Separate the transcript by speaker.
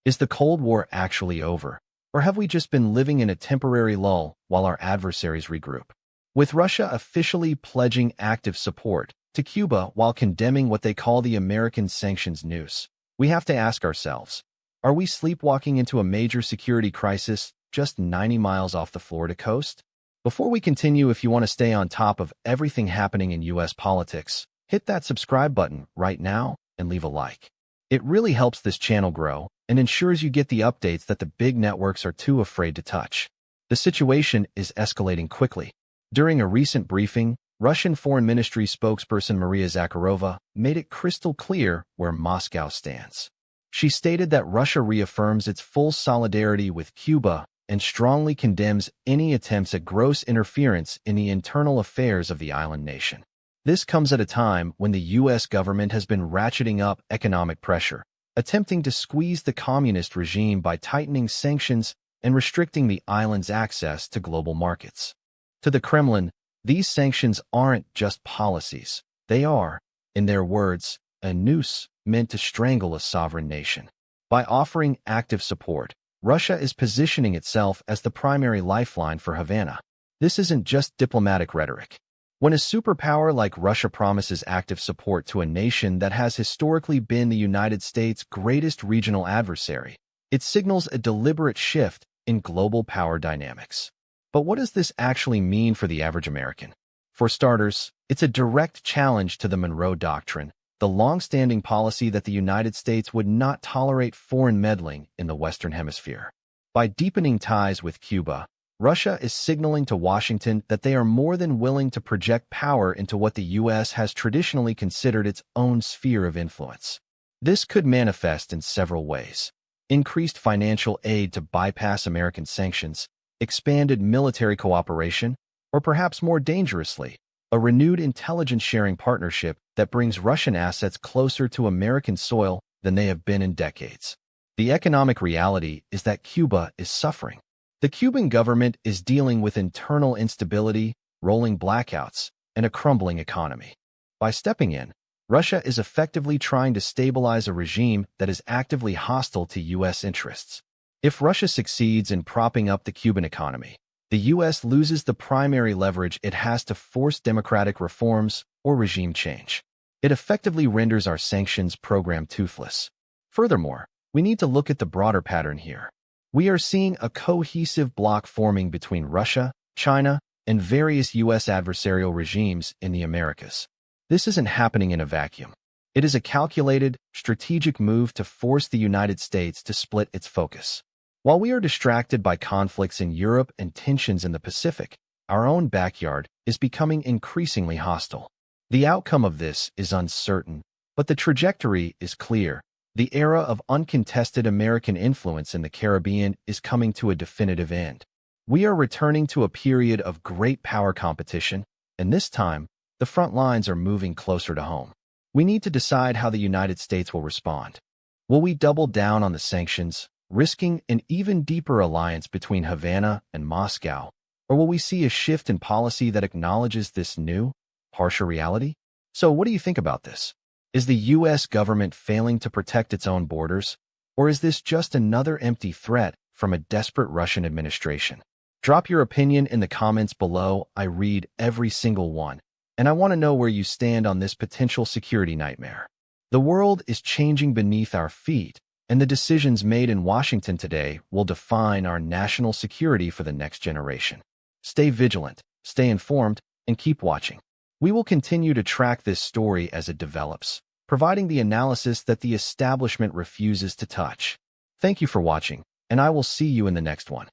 Speaker 1: Is the Cold War actually over? Or have we just been living in a temporary lull while our adversaries regroup? With Russia officially pledging active support to Cuba while condemning what they call the American sanctions noose, we have to ask ourselves, are we sleepwalking into a major security crisis just 90 miles off the Florida coast? Before we continue, if you want to stay on top of everything happening in U.S. politics, hit that subscribe button right now and leave a like. It really helps this channel grow and ensures you get the updates that the big networks are too afraid to touch. The situation is escalating quickly. During a recent briefing, Russian Foreign Ministry spokesperson Maria Zakharova made it crystal clear where Moscow stands. She stated that Russia reaffirms its full solidarity with Cuba and strongly condemns any attempts at gross interference in the internal affairs of the island nation. This comes at a time when the U.S. government has been ratcheting up economic pressure, attempting to squeeze the communist regime by tightening sanctions and restricting the island's access to global markets. To the Kremlin, these sanctions aren't just policies. They are, in their words, a noose meant to strangle a sovereign nation. By offering active support, Russia is positioning itself as the primary lifeline for Havana. This isn't just diplomatic rhetoric. When a superpower like Russia promises active support to a nation that has historically been the United States' greatest regional adversary, it signals a deliberate shift in global power dynamics. But what does this actually mean for the average American? For starters, it's a direct challenge to the Monroe Doctrine, the long-standing policy that the United States would not tolerate foreign meddling in the Western Hemisphere. By deepening ties with Cuba, Russia is signaling to Washington that they are more than willing to project power into what the U.S. has traditionally considered its own sphere of influence. This could manifest in several ways: increased financial aid to bypass American sanctions, expanded military cooperation, or perhaps more dangerously, a renewed intelligence-sharing partnership that brings Russian assets closer to American soil than they have been in decades. The economic reality is that Cuba is suffering. The Cuban government is dealing with internal instability, rolling blackouts, and a crumbling economy. By stepping in, Russia is effectively trying to stabilize a regime that is actively hostile to U.S. interests. If Russia succeeds in propping up the Cuban economy, the U.S. loses the primary leverage it has to force democratic reforms or regime change. It effectively renders our sanctions program toothless. Furthermore, we need to look at the broader pattern here. We are seeing a cohesive bloc forming between Russia, China, and various U.S. adversarial regimes in the Americas. This isn't happening in a vacuum. It is a calculated, strategic move to force the United States to split its focus. While we are distracted by conflicts in Europe and tensions in the Pacific, our own backyard is becoming increasingly hostile. The outcome of this is uncertain, but the trajectory is clear. The era of uncontested American influence in the Caribbean is coming to a definitive end. We are returning to a period of great power competition, and this time, the front lines are moving closer to home. We need to decide how the United States will respond. Will we double down on the sanctions, risking an even deeper alliance between Havana and Moscow, or will we see a shift in policy that acknowledges this new, harsher reality? So what do you think about this? Is the U.S. government failing to protect its own borders, or is this just another empty threat from a desperate Russian administration? Drop your opinion in the comments below. I read every single one, and I want to know where you stand on this potential security nightmare. The world is changing beneath our feet, and the decisions made in Washington today will define our national security for the next generation. Stay vigilant, stay informed, and keep watching. We will continue to track this story as it develops, providing the analysis that the establishment refuses to touch. Thank you for watching, and I will see you in the next one.